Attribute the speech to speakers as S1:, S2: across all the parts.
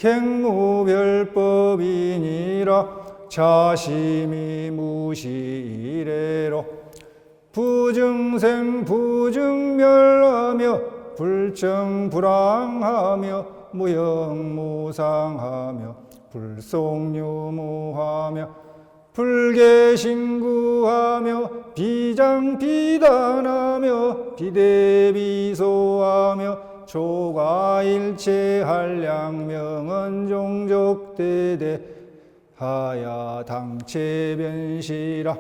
S1: 갱무별법이니라. 자심이 무시이래로 부증생 부증멸하며 불정불황하며 무형무상하며 불속유무하며 불계신구하며 비장비단하며 비대비소하며 조가일체한량명은 종족대대하야 당체변시라.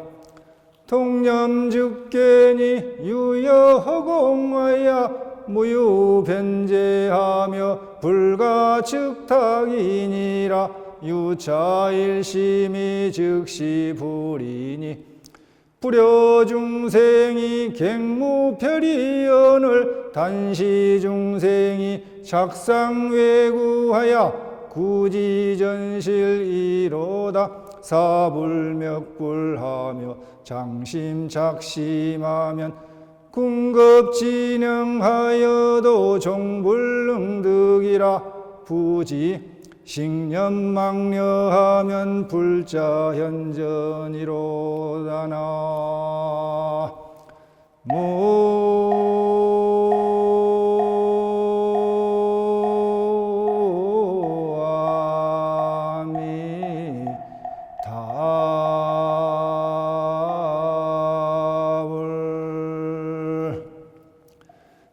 S1: 통념즉견이 유여허공하야 무유변제하며 불가측탁이니라. 유차일심이 즉시불이니 불여중생이 갱무별이언을 단시중생이 작상외구하야 구지전실이로다. 사불맥불하며 장심작심하면 궁급진영하여도 종불능득이라. 부지 식념망려하면 불자현전이로다나.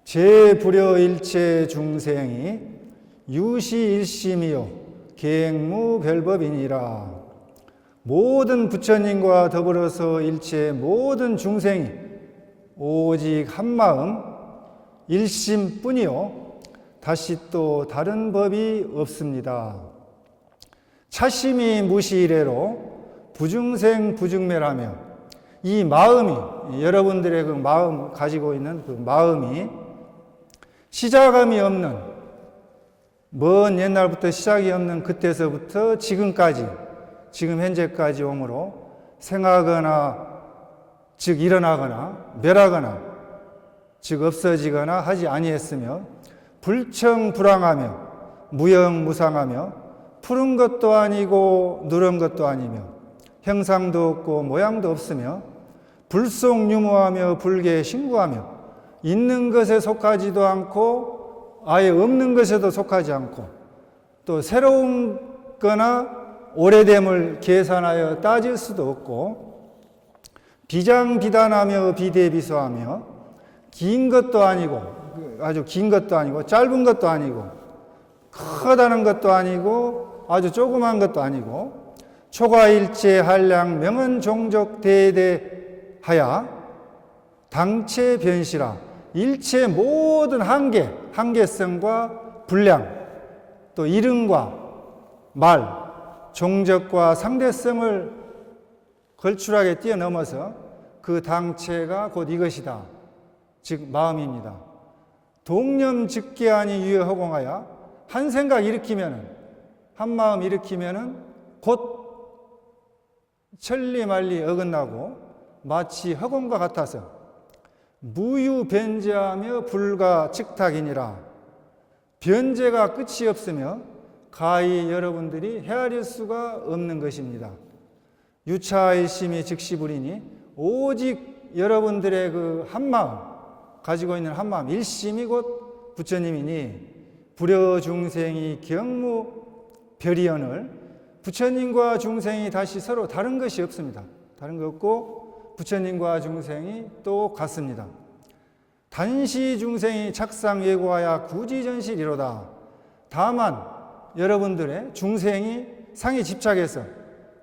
S1: 제불여일체 중생이 유시일심이요 갱무별법이니라. 모든 부처님과 더불어서 일체 모든 중생이 오직 한마음 일심뿐이요 다시 또 다른 법이 없습니다. 차심이 무시이래로 부중생 부중멸하며 이 마음이, 여러분들의 그 마음 가지고 있는 그 마음이 시작함이 없는, 먼 옛날부터 시작이 없는 그때서부터 지금까지, 지금 현재까지 오므로 생하거나 즉 일어나거나 멸하거나 즉 없어지거나 하지 아니했으며 불청불황하며 무형무상하며 푸른 것도 아니고 누런 것도 아니며 형상도 없고 모양도 없으며 불속유무하며 불계신구하며 있는 것에 속하지도 않고 아예 없는 것에도 속하지 않고 또 새로운 거나 오래됨을 계산하여 따질 수도 없고 비장비단하며 비대비소하며 긴 것도 아니고 아주 긴 것도 아니고 짧은 것도 아니고 커다란 것도 아니고 아주 조그만 것도 아니고 초가일체 한량 명은 종족 대대하야 당체 변시라. 일체 모든 한계성과 분량 또 이름과 말 종적과 상대성을 걸출하게 뛰어넘어서 그 당체가 곧 이것이다. 즉 마음입니다. 동념즉계하니 유여허공하야 한 생각 일으키면은 한 마음 일으키면은 곧 천리만리 어긋나고 마치 허공과 같아서 무유변제하며 불가측탁이니라. 변제가 끝이 없으며 가히 여러분들이 헤아릴 수가 없는 것입니다. 유차일심이 즉시불이니 오직 여러분들의 그 한마음 가지고 있는 한마음 일심이 곧 부처님이니 불여중생이 경무별이언을 부처님과 중생이 다시 서로 다른 것이 없습니다. 다른 것 없고 부처님과 중생이 또 같습니다. 단시 중생이 착상예고하야 구지전실이로다. 다만 여러분들의 중생이 상에 집착해서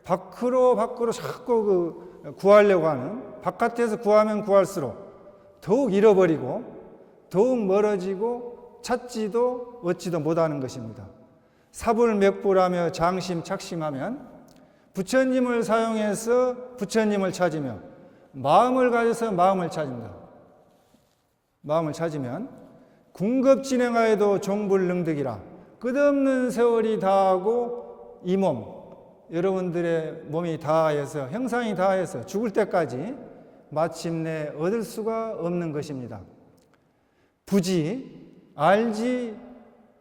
S1: 밖으로 자꾸 구하려고 하는, 바깥에서 구하면 구할수록 더욱 잃어버리고 더욱 멀어지고 찾지도 얻지도 못하는 것입니다. 사불맥불하며 장심착심하면 부처님을 사용해서 부처님을 찾으며 마음을 가져서 마음을 찾는다. 마음을 찾으면 궁급진행하여도 종불능득이라. 끝없는 세월이 다하고 이 몸, 여러분들의 몸이 다해서 형상이 다해서 죽을 때까지 마침내 얻을 수가 없는 것입니다. 부지 알지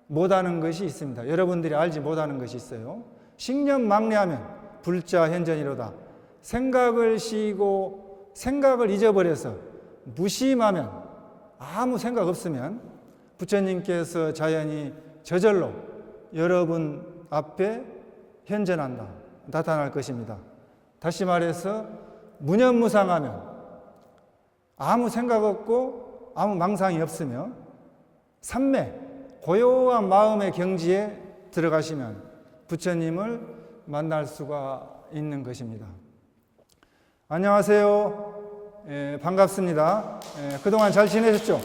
S1: 못하는 것이 있습니다. 여러분들이 알지 못하는 것이 있어요. 식념망래하면 불자현전이로다. 생각을 쉬고 생각을 잊어버려서 무심하면, 아무 생각 없으면 부처님께서 자연히 저절로 여러분 앞에 현전한다, 나타날 것입니다. 다시 말해서 무념무상하면, 아무 생각 없고 아무 망상이 없으며 삼매, 고요한 마음의 경지에 들어가시면 부처님을 만날 수가 있는 것입니다. 안녕하세요. 반갑습니다. 그동안 잘 지내셨죠?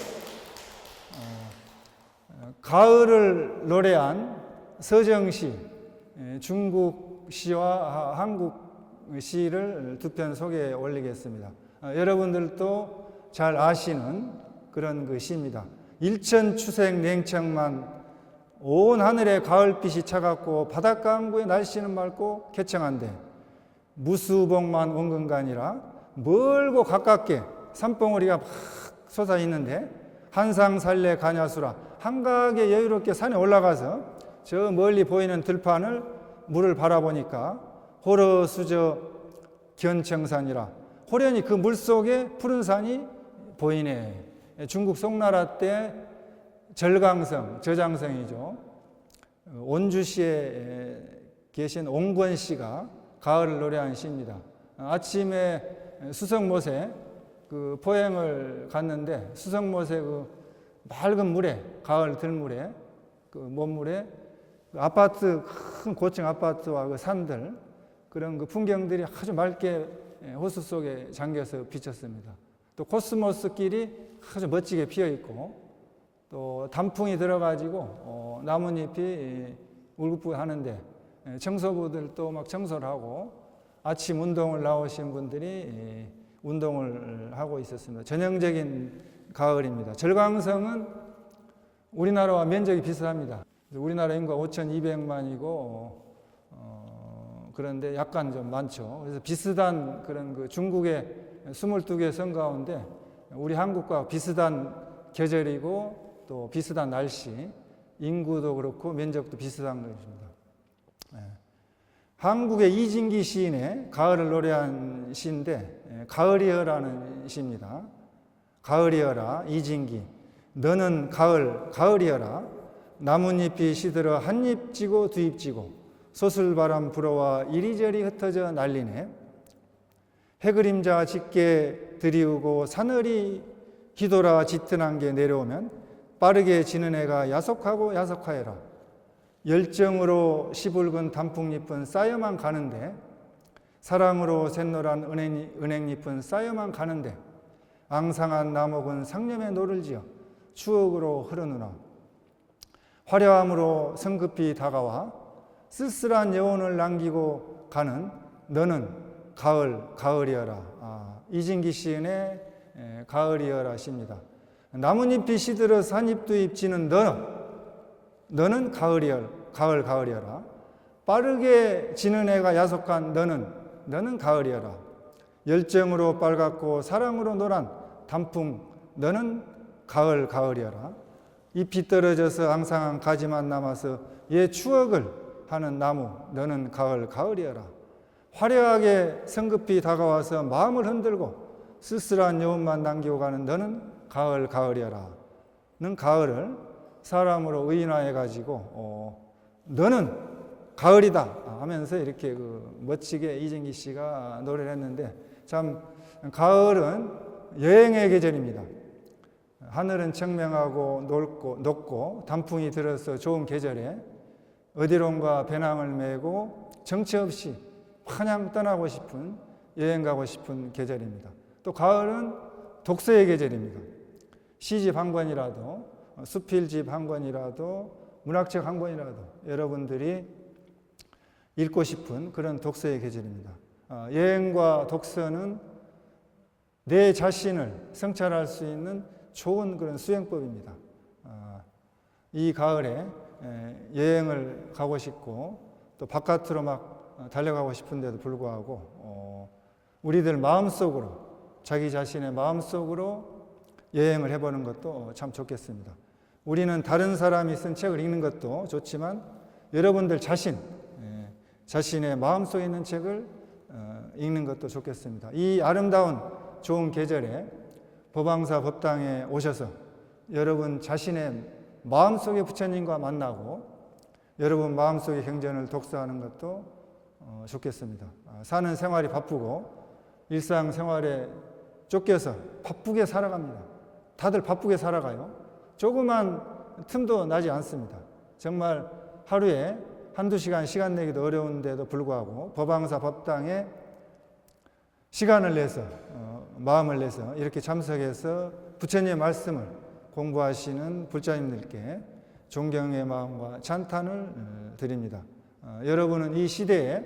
S1: 가을을 노래한 서정시, 중국 시와 한국 시를 두 편 소개해 올리겠습니다. 여러분들도 잘 아시는 그런 그 시입니다. 일천추색 냉청만 온 하늘에 가을빛이 차갑고 바닷가 항구의 날씨는 맑고 개청한데 무수복만 원근간이라 멀고 가깝게 산봉우리가 막 솟아있는데 한상살래 가냐수라, 한가하게 여유롭게 산에 올라가서 저 멀리 보이는 들판을 물을 바라보니까 호러수저 견청산이라, 호련히 그 물속에 푸른 산이 보이네. 중국 송나라 때 절강성, 저장성이죠. 온주시에 계신 옹권 씨가 가을을 노래한 시입니다. 아침에 수성못에 그 포행을 갔는데 수성못에 그 맑은 물에, 가을 들물에, 그 먼물에 그 아파트, 큰 고층 아파트와 그 산들, 그런 그 풍경들이 아주 맑게 호수 속에 잠겨서 비쳤습니다. 또 코스모스 길이 아주 멋지게 피어 있고, 또 단풍이 들어가지고 나뭇잎이 울긋불긋 하는데 청소부들도 막 청소를 하고 아침 운동을 나오신 분들이 운동을 하고 있었습니다. 전형적인 가을입니다. 절강성은 우리나라와 면적이 비슷합니다. 우리나라 인구가 5,200만이고 그런데 약간 좀 많죠. 그래서 비슷한 그런 그 중국의 22개 성 가운데 우리 한국과 비슷한 계절이고 또 비슷한 날씨, 인구도 그렇고 면적도 비슷한 것입니다. 한국의 이진기 시인의 가을을 노래한 시인데 가을이여라는 시입니다. 가을이여라 이진기, 너는 가을 가을이여라. 나뭇잎이 시들어 한 잎 지고 두 잎 지고 소슬바람 불어와 이리저리 흩어져 날리네. 해그림자 짙게 들이우고 사늘이 기돌아 짙은 안개 내려오면 빠르게 지는 해가 야속하고 야속하여라. 열정으로 시붉은 단풍잎은 쌓여만 가는데 사랑으로 샛노란 은행잎은 쌓여만 가는데 앙상한 나목은 상념의 노를 지어 추억으로 흐르누나. 화려함으로 성급히 다가와 쓸쓸한 여운을 남기고 가는 너는 가을 가을이여라. 이진기 시인의 가을이여라 시입니다. 나뭇잎이 시들어서 한 잎 두 잎 지는 너는 가을 가을이여라. 빠르게 지는 해가 야속한 너는 가을이여라. 열정으로 빨갛고 사랑으로 노란 단풍 너는 가을 가을이여라. 잎이 떨어져서 앙상한 가지만 남아서 옛 추억을 하는 나무 너는 가을 가을이여라. 화려하게 성급히 다가와서 마음을 흔들고 쓸쓸한 여운만 남기고 가는 너는 가을 가을이여라. 는 가을을 사람으로 의인화해 가지고 너는 가을이다 하면서 이렇게 그 멋지게 이진기 씨가 노래를 했는데, 참 가을은 여행의 계절입니다. 하늘은 청명하고 높고 단풍이 들어서 좋은 계절에 어디론가 배낭을 메고 정처 없이 마냥 떠나고 싶은, 여행 가고 싶은 계절입니다. 또 가을은 독서의 계절입니다. 시집 한 권이라도, 수필집 한 권이라도, 문학책 한 권이라도 여러분들이 읽고 싶은 그런 독서의 계절입니다. 여행과 독서는 내 자신을 성찰할 수 있는 좋은 그런 수행법입니다. 이 가을에 여행을 가고 싶고 또 바깥으로 막 달려가고 싶은데도 불구하고 우리들 마음속으로, 자기 자신의 마음속으로 여행을 해보는 것도 참 좋겠습니다. 우리는 다른 사람이 쓴 책을 읽는 것도 좋지만 여러분들 자신의 마음속에 있는 책을 읽는 것도 좋겠습니다. 이 아름다운 좋은 계절에 법왕사 법당에 오셔서 여러분 자신의 마음속의 부처님과 만나고 여러분 마음속의 경전을 독서하는 것도 좋겠습니다. 사는 생활이 바쁘고 일상생활에 쫓겨서 바쁘게 살아갑니다. 다들 바쁘게 살아가요. 조그만 틈도 나지 않습니다. 정말 하루에 한두 시간 시간 내기도 어려운데도 불구하고 법왕사 법당에 시간을 내서 마음을 내서 이렇게 참석해서 부처님의 말씀을 공부하시는 불자님들께 존경의 마음과 찬탄을 드립니다. 여러분은 이 시대에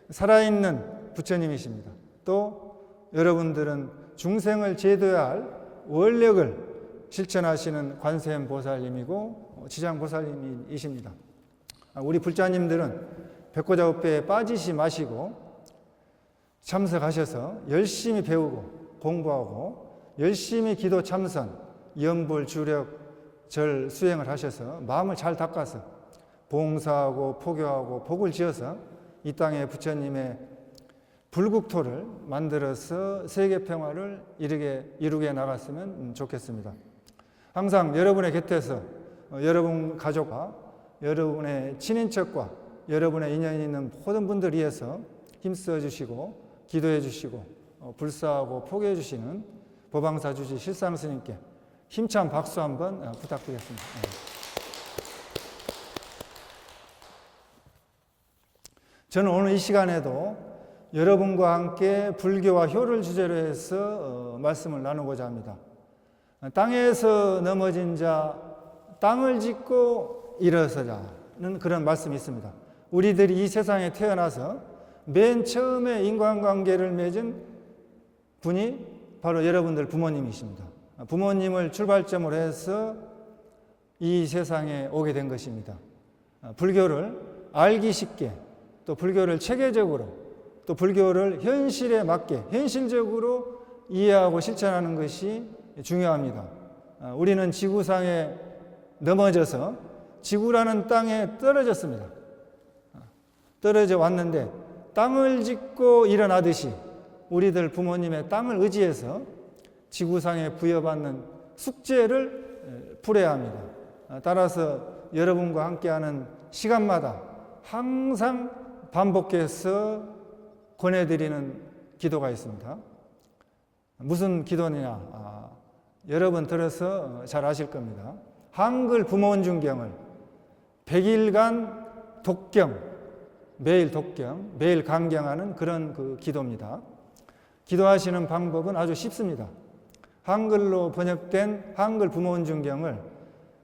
S1: 살아있는 부처님이십니다. 또 여러분들은 중생을 제도해야 할 원력을 실천하시는 관세음보살님이고 지장보살님이십니다. 우리 불자님들은 백고자업배에 빠지지 마시고 참석하셔서 열심히 배우고 공부하고 열심히 기도 참선, 염불, 주력, 절 수행을 하셔서 마음을 잘 닦아서 봉사하고 포교하고 복을 지어서 이 땅에 부처님의 불국토를 만들어서 세계 평화를 이루게 나갔으면 좋겠습니다. 항상 여러분의 곁에서 여러분 가족과 여러분의 친인척과 여러분의 인연이 있는 모든 분들 위해서 힘써 주시고 기도해 주시고 불사하고 포교해 주시는 법왕사 주지 실상스님께 힘찬 박수 한번 부탁드리겠습니다. 저는 오늘 이 시간에도 여러분과 함께 불교와 효를 주제로 해서 말씀을 나누고자 합니다. 땅에서 넘어진 자 땅을 짚고 일어서자는 그런 말씀이 있습니다. 우리들이 이 세상에 태어나서 맨 처음에 인간관계를 맺은 분이 바로 여러분들 부모님이십니다. 부모님을 출발점으로 해서 이 세상에 오게 된 것입니다. 불교를 알기 쉽게 또 불교를 체계적으로 또 불교를 현실에 맞게 현실적으로 이해하고 실천하는 것이 중요합니다. 우리는 지구상에 넘어져서 지구라는 땅에 떨어졌습니다. 떨어져 왔는데 땅을 짚고 일어나듯이 우리들 부모님의 땅을 의지해서 지구상에 부여받는 숙제를 풀어야 합니다. 따라서 여러분과 함께하는 시간마다 항상 반복해서 권해드리는 기도가 있습니다. 무슨 기도냐? 여러분 들어서 잘 아실 겁니다. 한글 부모원중경을 100일간 매일 강경하는 그런 그 기도입니다. 기도하시는 방법은 아주 쉽습니다. 한글로 번역된 한글 부모원중경을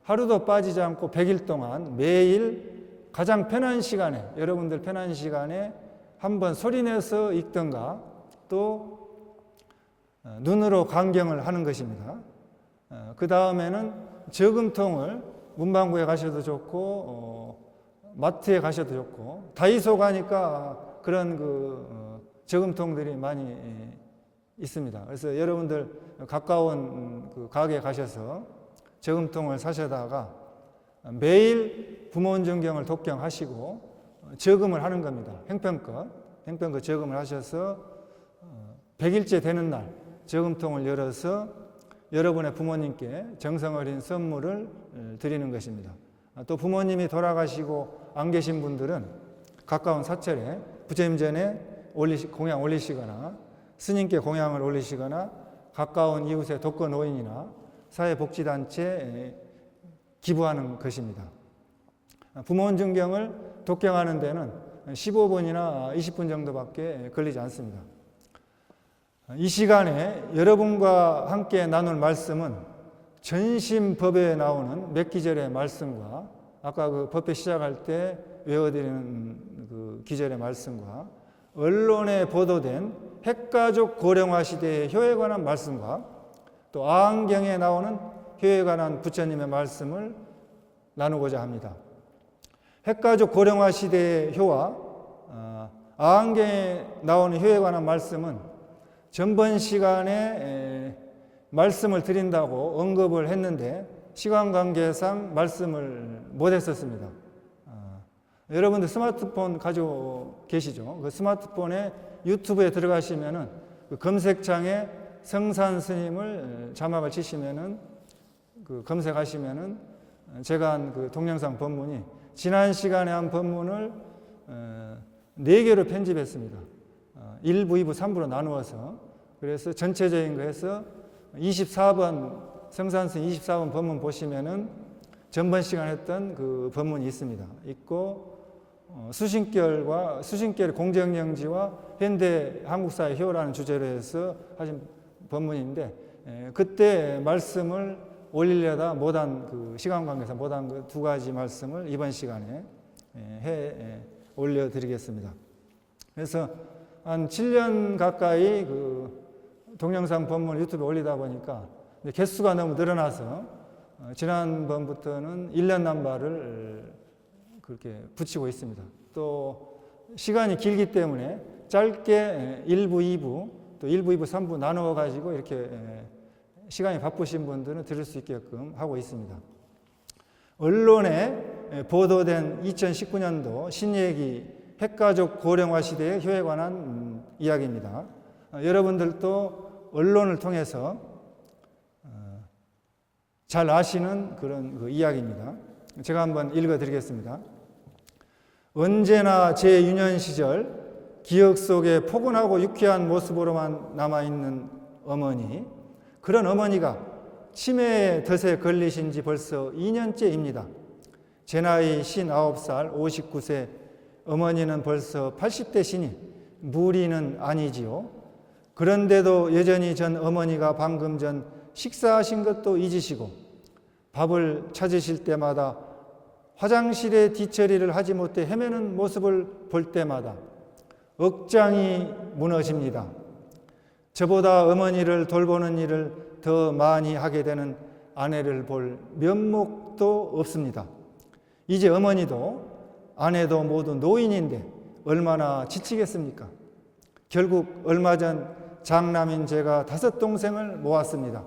S1: 하루도 빠지지 않고 100일 동안 매일 가장 편한 시간에 여러분들 편한 시간에 한번 소리내서 읽든가 또 눈으로 강경을 하는 것입니다. 그 다음에는 저금통을 문방구에 가셔도 좋고 마트에 가셔도 좋고 다이소 가니까 그런 저금통들이 많이 있습니다. 그래서 여러분들 가까운 그 가게에 가셔서 저금통을 사셔다가 매일 부모원중경을 독경하시고 저금을 하는 겁니다. 행편껏 저금을 하셔서 100일째 되는 날 저금통을 열어서 여러분의 부모님께 정성 어린 선물을 드리는 것입니다. 또 부모님이 돌아가시고 안 계신 분들은 가까운 사찰에 부처님 전에 공양 올리시거나 스님께 공양을 올리시거나 가까운 이웃의 독거노인이나 사회복지단체에 기부하는 것입니다. 부모원중경을 독경하는 데는 15분이나 20분 정도밖에 걸리지 않습니다. 이 시간에 여러분과 함께 나눌 말씀은 전심법에 나오는 몇 기절의 말씀과 아까 그 법회 시작할 때 외워드리는 그 기절의 말씀과 언론에 보도된 핵가족 고령화 시대의 효에 관한 말씀과 또 아한경에 나오는 효에 관한 부처님의 말씀을 나누고자 합니다. 핵가족 고령화 시대의 효와 아한경에 나오는 효에 관한 말씀은 전번 시간에 말씀을 드린다고 언급을 했는데 시간 관계상 말씀을 못 했었습니다. 여러분들 스마트폰 가지고 계시죠? 그 스마트폰에 유튜브에 들어가시면은 그 검색창에 성산 스님을 자막을 치시면은 그 검색하시면은 제가 한 그 동영상 법문이 지난 시간에 한 법문을 4개로 편집했습니다. 1부, 2부, 3부로 나누어서 그래서 전체적인 거 해서 24번 성산스님 24번 법문 보시면은 전번 시간 했던 그 법문이 있습니다. 있고 수신결의 공정영지와 현대 한국사의 효라는 주제로 해서 하신 법문인데 그때 말씀을 올리려다 못한 그 시간 관계상 못한 그 2가지 말씀을 이번 시간에 올려드리겠습니다. 그래서 한 7년 가까이 그 동영상 법문을 유튜브에 올리다 보니까 개수가 너무 늘어나서 지난번부터는 1년 남발을 그렇게 붙이고 있습니다. 또 시간이 길기 때문에 짧게 1부, 2부, 또 1부, 2부, 3부 나누어 가지고 이렇게 시간이 바쁘신 분들은 들을 수 있게끔 하고 있습니다. 언론에 보도된 2019년도 신예기 핵가족 고령화 시대의 효에 관한 이야기입니다. 여러분들도 언론을 통해서 잘 아시는 그런 그 이야기입니다. 제가 한번 읽어드리겠습니다. 언제나 제 유년 시절 기억 속에 포근하고 유쾌한 모습으로만 남아있는 어머니, 그런 어머니가 치매의 덫에 걸리신 지 벌써 2년째입니다. 제 나이 59살, 59세, 어머니는 벌써 80대시니 무리는 아니지요. 그런데도 여전히 전 어머니가 방금 전 식사하신 것도 잊으시고 밥을 찾으실 때마다 화장실에 뒤처리를 하지 못해 헤매는 모습을 볼 때마다 억장이 무너집니다. 저보다 어머니를 돌보는 일을 더 많이 하게 되는 아내를 볼 면목도 없습니다. 이제 어머니도 아내도 모두 노인인데 얼마나 지치겠습니까? 결국 얼마 전 장남인 제가 5 동생을 모았습니다.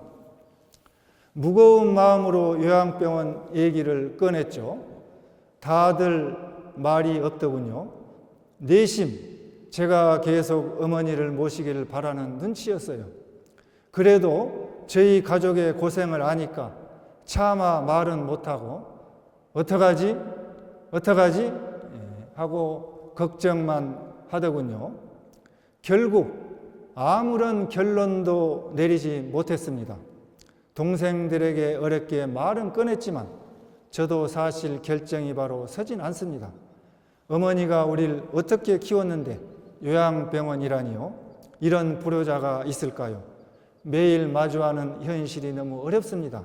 S1: 무거운 마음으로 요양병원 얘기를 꺼냈죠. 다들 말이 없더군요. 내심 제가 계속 어머니를 모시기를 바라는 눈치였어요. 그래도 저희 가족의 고생을 아니까 차마 말은 못하고 어떡하지? 하고 걱정만 하더군요. 결국 아무런 결론도 내리지 못했습니다. 동생들에게 어렵게 말은 꺼냈지만 저도 사실 결정이 바로 서진 않습니다. 어머니가 우리를 어떻게 키웠는데 요양병원이라니요? 이런 불효자가 있을까요? 매일 마주하는 현실이 너무 어렵습니다.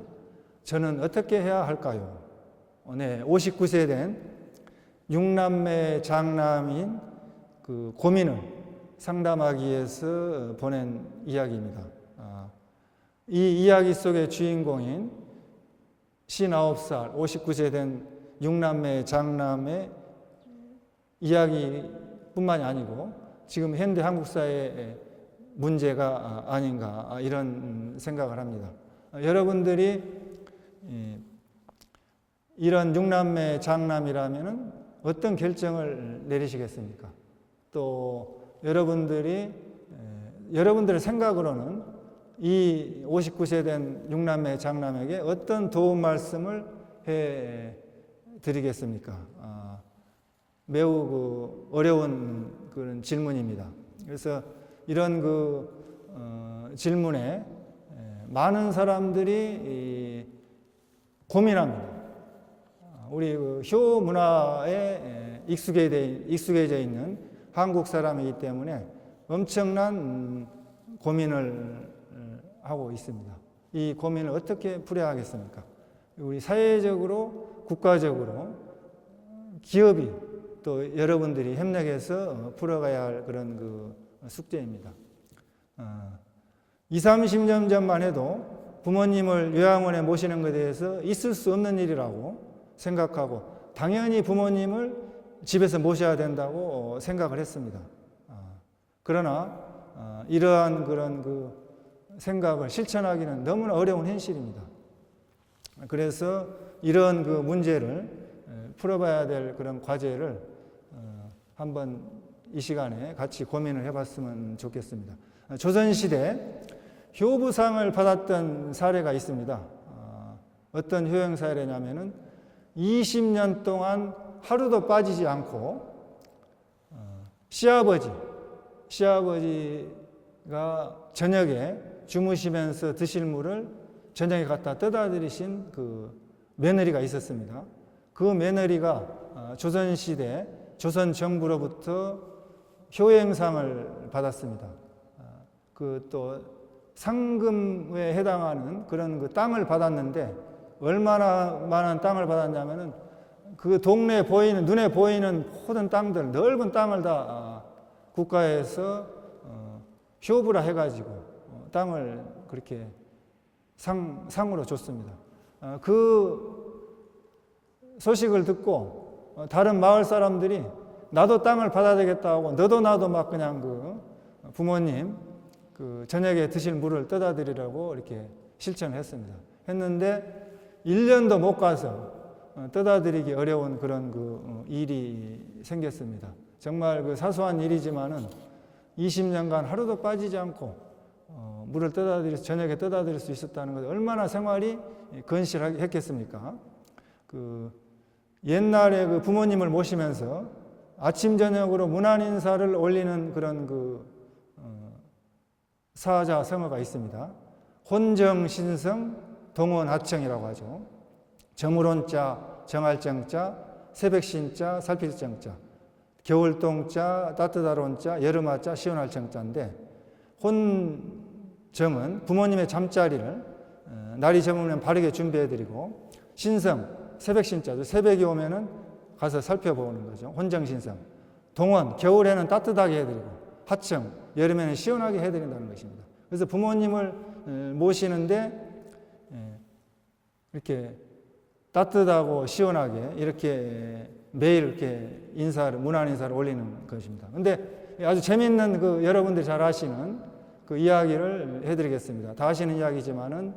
S1: 저는 어떻게 해야 할까요? 59세 된 6남매 장남인 그 고민을 상담하기 위해서 보낸 이야기입니다. 이 이야기 속의 주인공인 59살, 59세 된 6남매 장남의 이야기뿐만이 아니고 지금 현대 한국 사회의 문제가 아닌가 이런 생각을 합니다. 여러분들이 이런 6남매 장남이라면 어떤 결정을 내리시겠습니까? 또 여러분들의 생각으로는 이 59세 된 6남매 장남에게 어떤 도움 말씀을 해 드리겠습니까? 매우 어려운 그런 질문입니다. 그래서 이런 질문에 많은 사람들이 고민합니다. 우리 효 문화에 익숙해져 있는 한국 사람이기 때문에 엄청난 고민을 하고 있습니다. 이 고민을 어떻게 풀어야 하겠습니까? 우리 사회적으로, 국가적으로, 기업이 또 여러분들이 협력해서 풀어가야 할 그런 그 숙제입니다. 20, 30년 전만 해도 부모님을 요양원에 모시는 것에 대해서 있을 수 없는 일이라고 생각하고 당연히 부모님을 집에서 모셔야 된다고 생각을 했습니다. 그러나 이러한 그런 그 생각을 실천하기는 너무나 어려운 현실입니다. 그래서 이런 그 문제를 풀어봐야 될 그런 과제를 한번 이 시간에 같이 고민을 해봤으면 좋겠습니다. 조선시대 효부상을 받았던 사례가 있습니다. 어떤 효행 사례냐면은 20년 동안 하루도 빠지지 않고 시아버지가 저녁에 주무시면서 드실 물을 저녁에 갖다 떠다 드리신 그 며느리가 있었습니다. 그 며느리가 조선시대 조선 정부로부터 효행상을 받았습니다. 그 또 상금에 해당하는 그런 그 땅을 받았는데 얼마나 많은 땅을 받았냐면은 그 동네에 보이는 눈에 보이는 모든 땅들 넓은 땅을 다 국가에서 효부라 해가지고 땅을 그렇게 상으로 줬습니다. 그 소식을 듣고 다른 마을 사람들이 나도 땅을 받아야 되겠다고 너도 나도 막 그냥 그 부모님 그 저녁에 드실 물을 떠다 드리라고 이렇게 실천을 했습니다. 했는데 1년도 못 가서 떠다 드리기 어려운 그런 그 일이 생겼습니다. 정말 그 사소한 일이지만은 20년간 하루도 빠지지 않고 물을 저녁에 떠다 드릴 수 있었다는 것 얼마나 생활이 건실했겠습니까? 그 옛날에 그 부모님을 모시면서 아침 저녁으로 문안 인사를 올리는 그런 그 사자 성어가 있습니다. 혼정신성 동원하청이라고 하죠. 정을혼자, 정할정자, 새백신자, 살필정자, 겨울동자, 따뜻할혼자, 여름하자, 시원할정자인데 혼정은 부모님의 잠자리를 날이 저물면 바르게 준비해드리고 신성, 새백신자죠. 새벽이 오면은 가서 살펴보는 거죠. 혼정신성. 동원, 겨울에는 따뜻하게 해드리고 하청, 여름에는 시원하게 해드린다는 것입니다. 그래서 부모님을 모시는데 이렇게 따뜻하고 시원하게 이렇게 매일 이렇게 문안 인사를 올리는 것입니다. 근데 아주 재미있는 그 여러분들이 잘 아시는 그 이야기를 해드리겠습니다. 다 아시는 이야기지만은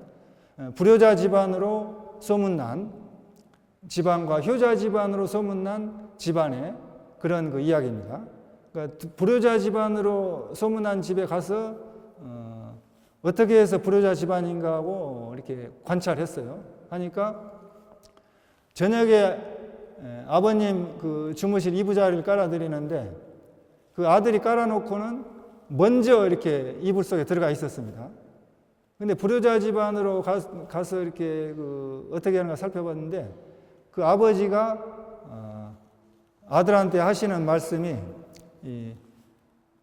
S1: 불효자 집안으로 소문난 집안과 효자 집안으로 소문난 집안의 그런 그 이야기입니다. 그러니까 불효자 집안으로 소문난 집에 가서 어떻게 해서 불효자 집안인가 하고 이렇게 관찰했어요. 하니까 저녁에 아버님 그 주무실 이부자리를 깔아드리는데 그 아들이 깔아놓고는 먼저 이렇게 이불 속에 들어가 있었습니다. 근데 불효자 집안으로 가서 이렇게 그 어떻게 하는가 살펴봤는데 그 아버지가 아들한테 하시는 말씀이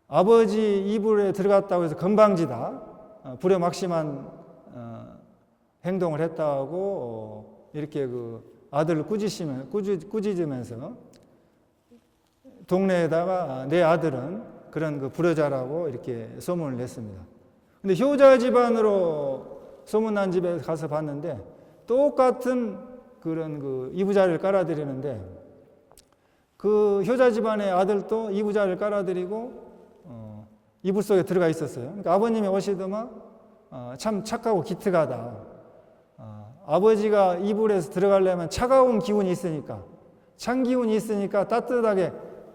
S1: 아버지 이불에 들어갔다고 해서 건방지다, 불효막심한 행동을 했다고 이렇게 그 아들을 꾸짖으면서 동네에다가 내 아들은 그런 그 불효자라고 이렇게 소문을 냈습니다. 근데 효자 집안으로 소문난 집에 가서 봤는데 똑같은 그런 그 이부자리를 깔아드리는데 그 효자 집안의 아들도 이부자리를 깔아드리고 이불 속에 들어가 있었어요. 그러니까 아버님이 오시더만 참 착하고 기특하다. 아버지가 이불에서 들어가려면 차가운 기운이 있으니까 찬 기운이 있으니까 따뜻하게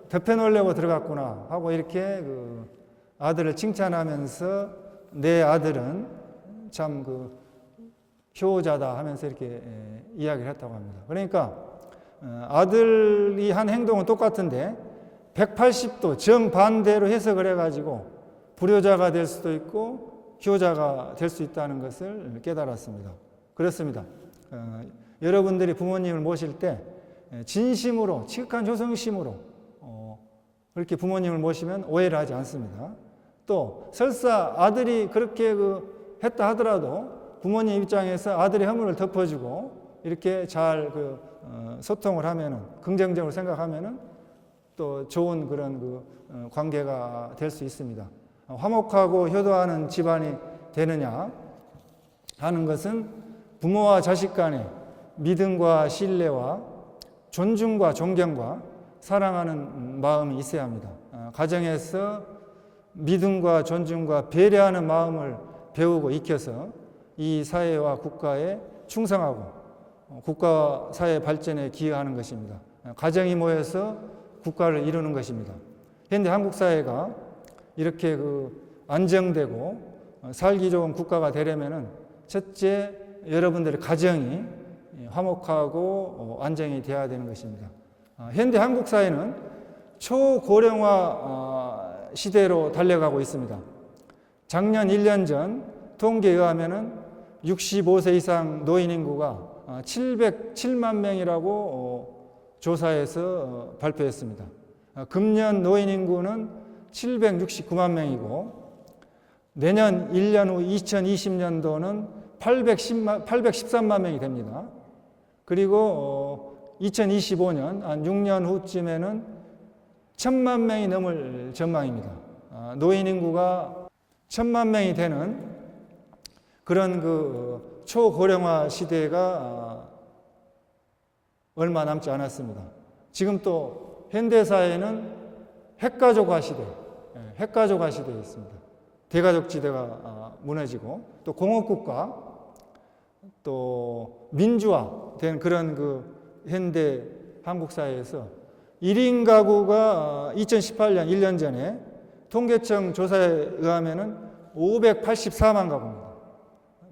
S1: 덮여놓으려고 들어갔구나 하고 이렇게 그 아들을 칭찬하면서 내 아들은 참 그 효자다 하면서 이렇게 이야기를 했다고 합니다. 그러니까 아들이 한 행동은 똑같은데 180도 정반대로 해석을 해가지고 불효자가 될 수도 있고 효자가 될 수 있다는 것을 깨달았습니다. 그렇습니다. 여러분들이 부모님을 모실 때 진심으로 지극한 효성심으로 그렇게 부모님을 모시면 오해를 하지 않습니다. 또 설사 아들이 그렇게 했다 하더라도 부모님 입장에서 아들의 허물을 덮어주고 이렇게 잘 소통을 하면은 긍정적으로 생각하면은 또 좋은 그런 관계가 될 수 있습니다. 화목하고 효도하는 집안이 되느냐 하는 것은 부모와 자식 간의 믿음과 신뢰와 존중과 존경과 사랑하는 마음이 있어야 합니다. 가정에서 믿음과 존중과 배려하는 마음을 배우고 익혀서 이 사회와 국가에 충성하고 국가 사회 발전에 기여하는 것입니다. 가정이 모여서 국가를 이루는 것입니다. 현대 한국 사회가 이렇게 안정되고 살기 좋은 국가가 되려면은 첫째, 여러분들의 가정이 화목하고 안정이 되어야 되는 것입니다. 현대 한국 사회는 초고령화 시대로 달려가고 있습니다. 작년 1년 전 통계에 의하면은 65세 이상 노인 인구가 707만 명이라고 조사해서 발표했습니다. 금년 노인 인구는 769만 명이고 내년 1년 후 2020년도는 813만 명이 됩니다. 그리고 2025년 한 6년 후쯤에는 1000만 명이 넘을 전망입니다. 노인 인구가 1000만 명이 되는 그런 초고령화 시대가 얼마 남지 않았습니다. 지금 또 현대사회는 핵가족화 시대에 있습니다. 대가족 지대가 무너지고 또 공업국가 또 민주화된 그런 현대 한국 사회에서 1인 가구가 2018년 1년 전에 통계청 조사에 의하면은 584만 가구입니다.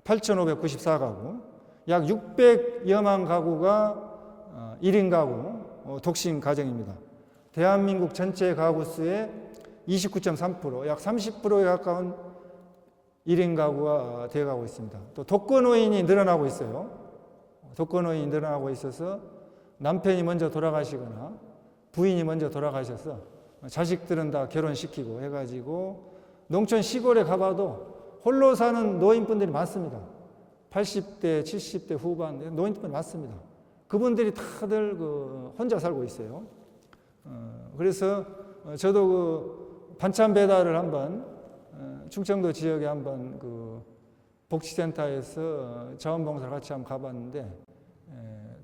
S1: 8,594가구, 약 600여만 가구가 1인 가구, 독신 가정입니다. 대한민국 전체 가구 수의 29.3%, 약 30%에 가까운 1인 가구가 되어가고 있습니다. 또 독거노인이 늘어나고 있어요. 독거노인이 늘어나고 있어서 남편이 먼저 돌아가시거나 부인이 먼저 돌아가셔서 자식들은 다 결혼시키고 해가지고 농촌 시골에 가봐도 홀로 사는 노인분들이 많습니다. 80대, 70대 후반 노인분들이 많습니다. 그분들이 다들 혼자 살고 있어요. 그래서 저도 반찬 배달을 한번 충청도 지역에 한번 복지센터에서 자원봉사를 같이 한번 가봤는데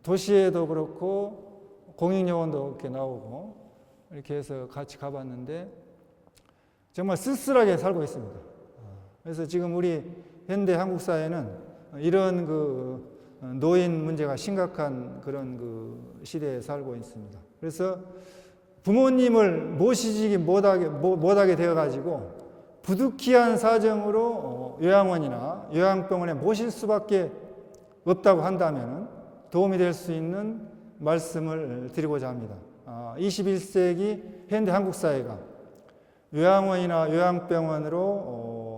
S1: 도시에도 그렇고 공익요원도 이렇게 나오고 이렇게 해서 같이 가봤는데 정말 쓸쓸하게 살고 있습니다. 그래서 지금 우리 현대 한국 사회는 이런 노인 문제가 심각한 그런 시대에 살고 있습니다. 그래서 부모님을 모시지 못하게 되어가지고 부득이한 사정으로 요양원이나 요양병원에 모실 수밖에 없다고 한다면 도움이 될 수 있는 말씀을 드리고자 합니다. 21세기 현대 한국 사회가 요양원이나 요양병원으로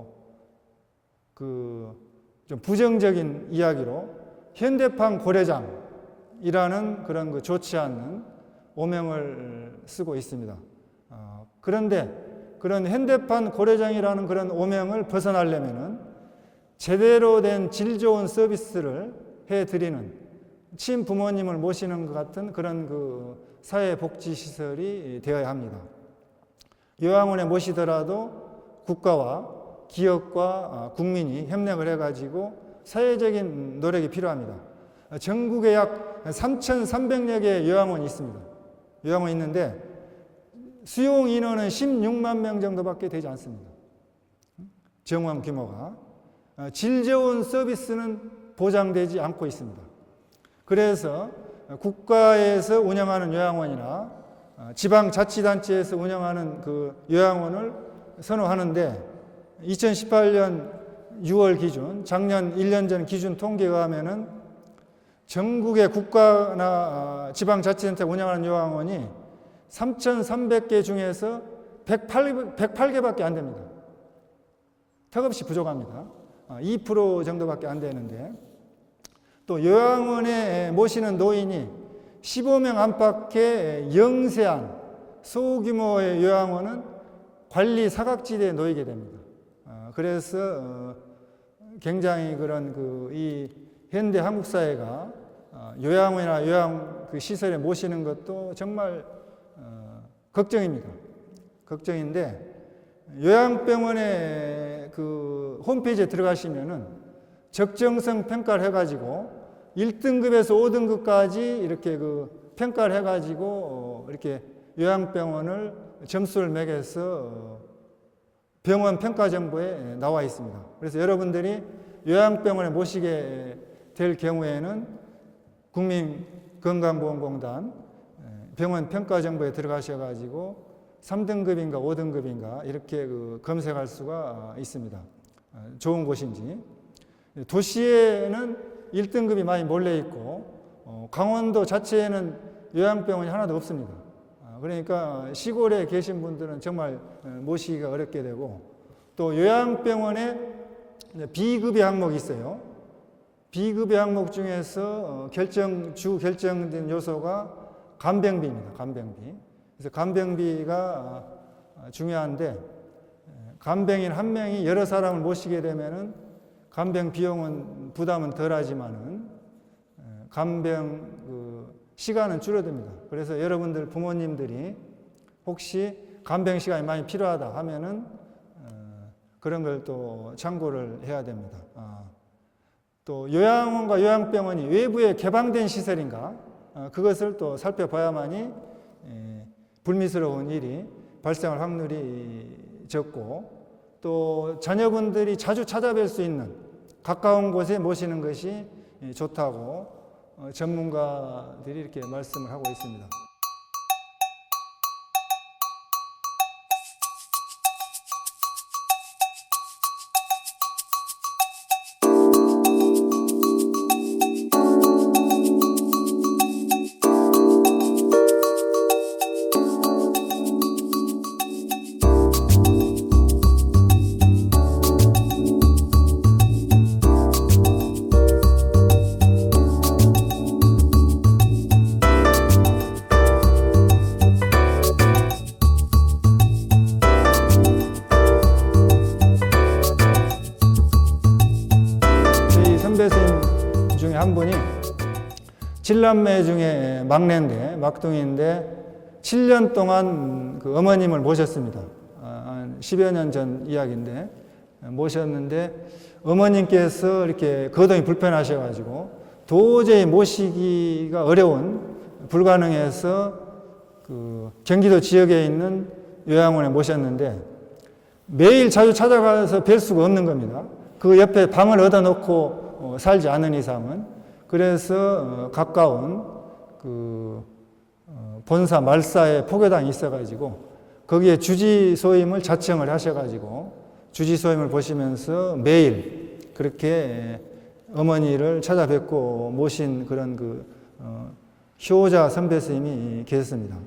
S1: 좀 부정적인 이야기로 현대판 고래장이라는 그런 좋지 않는 오명을 쓰고 있습니다. 그런데 그런 현대판 고래장이라는 그런 오명을 벗어나려면은 제대로 된 질 좋은 서비스를 해드리는 친부모님을 모시는 것 같은 그런 사회복지시설이 되어야 합니다. 요양원에 모시더라도 국가와 기업과 국민이 협력을 해가지고 사회적인 노력이 필요합니다. 전국에 약 3,300여 개의 요양원이 있습니다. 요양원이 있는데 수용 인원은 16만 명 정도밖에 되지 않습니다. 정원 규모가. 질 좋은 서비스는 보장되지 않고 있습니다. 그래서 국가에서 운영하는 요양원이나 지방자치단체에서 운영하는 요양원을 선호하는데 2018년 6월 기준, 작년 1년 전 기준 통계에 의하면은 전국의 국가나 지방자치단체 운영하는 요양원이 3,300개 중에서 108개밖에 안 됩니다. 턱없이 부족합니다. 2% 정도밖에 안 되는데 또 요양원에 모시는 노인이 15명 안팎의 영세한 소규모의 요양원은 관리 사각지대에 놓이게 됩니다. 그래서 굉장히 이 현대 한국 사회가 요양원이나 요양 시설에 모시는 것도 정말 걱정입니다. 걱정인데 요양병원의 홈페이지에 들어가시면은 적정성 평가를 해가지고 1등급에서 5등급까지 이렇게 평가를 해가지고 이렇게 요양병원을 점수를 매겨서 병원 평가 정보에 나와 있습니다. 그래서 여러분들이 요양병원에 모시게 될 경우에는 국민건강보험공단 병원 평가정보에 들어가셔가지고 3등급인가 5등급인가 이렇게 검색할 수가 있습니다. 좋은 곳인지. 도시에는 1등급이 많이 몰려 있고 강원도 자체에는 요양병원이 하나도 없습니다. 그러니까 시골에 계신 분들은 정말 모시기가 어렵게 되고, 또 요양병원에 B급의 항목이 있어요. B급의 항목 중에서 주 결정된 요소가 간병비입니다. 간병비. 그래서 간병비가 중요한데, 간병인 한 명이 여러 사람을 모시게 되면은 간병 비용은 부담은 덜하지만은 간병 시간은 줄어듭니다. 그래서 여러분들 부모님들이 혹시 간병 시간이 많이 필요하다 하면은 그런 걸 또 참고를 해야 됩니다. 또 요양원과 요양병원이 외부에 개방된 시설인가 그것을 또 살펴봐야만이 불미스러운 일이 발생할 확률이 적고, 또 자녀분들이 자주 찾아뵐 수 있는 가까운 곳에 모시는 것이 좋다고 전문가들이 이렇게 말씀을 하고 있습니다. 선배님 중에 한 분이 7남매 중에 막내인데, 막둥이인데 7년 동안 그 어머님을 모셨습니다. 한 10여 년 전 이야기인데 모셨는데, 어머님께서 이렇게 거동이 불편하셔가지고 도저히 모시기가 어려운, 불가능해서 그 경기도 지역에 있는 요양원에 모셨는데 매일 자주 찾아가서 뵐 수가 없는 겁니다. 그 옆에 방을 얻어놓고 살지 않은 이상은. 그래서 가까운 그 본사 말사에 포교당이 있어가지고 거기에 주지소임을 자청을 하셔가지고 주지소임을 보시면서 매일 그렇게 어머니를 찾아뵙고 모신 그런 효자 선배 스님이 계셨습니다.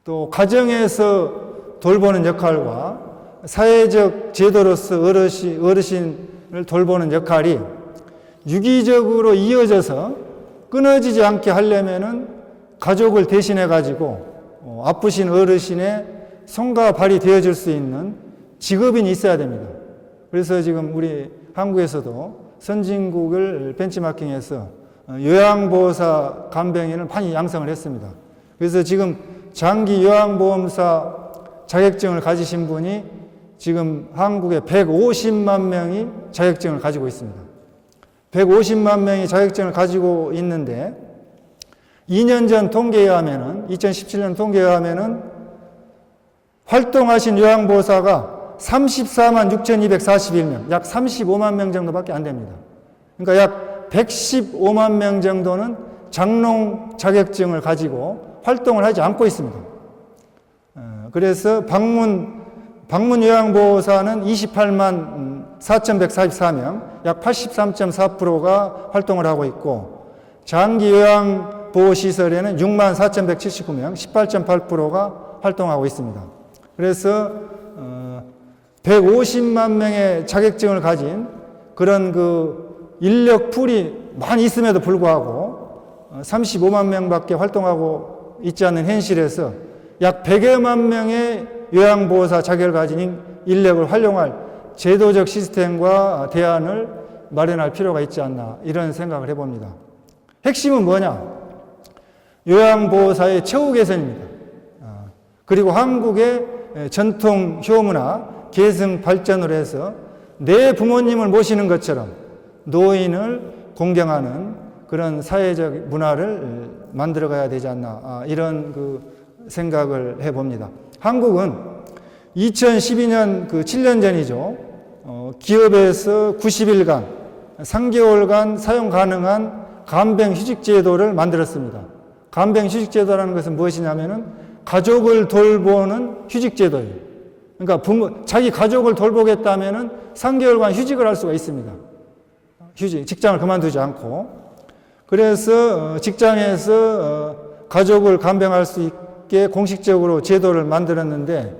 S1: 또 가정에서 돌보는 역할과 사회적 제도로서 어르신을 돌보는 역할이 유기적으로 이어져서 끊어지지 않게 하려면은 가족을 대신해 가지고 아프신 어르신의 손과 발이 되어줄 수 있는 직업인이 있어야 됩니다. 그래서 지금 우리 한국에서도 선진국을 벤치마킹해서 요양보호사 간병인을 많이 양성을 했습니다. 그래서 지금 장기 요양보험사 자격증을 가지신 분이 지금 한국에 150만 명이 자격증을 가지고 있습니다. 150만 명이 자격증을 가지고 있는데 2년 전 통계에 하면은, 2017년 통계에 하면은 활동하신 요양보호사가 34만 6,241명, 약 35만 명 정도밖에 안 됩니다. 그러니까 약 115만 명 정도는 장롱 자격증을 가지고 활동을 하지 않고 있습니다. 그래서 방문 요양보호사는 28만 4,144명, 약 83.4%가 활동을 하고 있고, 장기 요양보호시설에는 6만 4,179명, 18.8%가 활동하고 있습니다. 그래서 150만 명의 자격증을 가진 그런 인력풀이 많이 있음에도 불구하고 35만 명밖에 활동하고 있지 않는 현실에서 약 100여만 명의 요양보호사 자격을 가진 인력을 활용할 제도적 시스템과 대안을 마련할 필요가 있지 않나, 이런 생각을 해봅니다. 핵심은 뭐냐? 요양보호사의 처우 개선입니다. 그리고 한국의 전통 효문화 계승 발전을 해서 내 부모님을 모시는 것처럼 노인을 공경하는 그런 사회적 문화를 만들어 가야 되지 않나, 이런 생각을 해봅니다. 한국은 2012년 7년 전이죠. 기업에서 90일간 3개월간 사용 가능한 간병휴직제도를 만들었습니다. 간병휴직제도라는 것은 무엇이냐면은 가족을 돌보는 휴직제도예요. 그러니까 자기 가족을 돌보겠다면은 3개월간 휴직을 할 수가 있습니다. 직장을 그만두지 않고. 그래서 직장에서 가족을 간병할 수 있게 공식적으로 제도를 만들었는데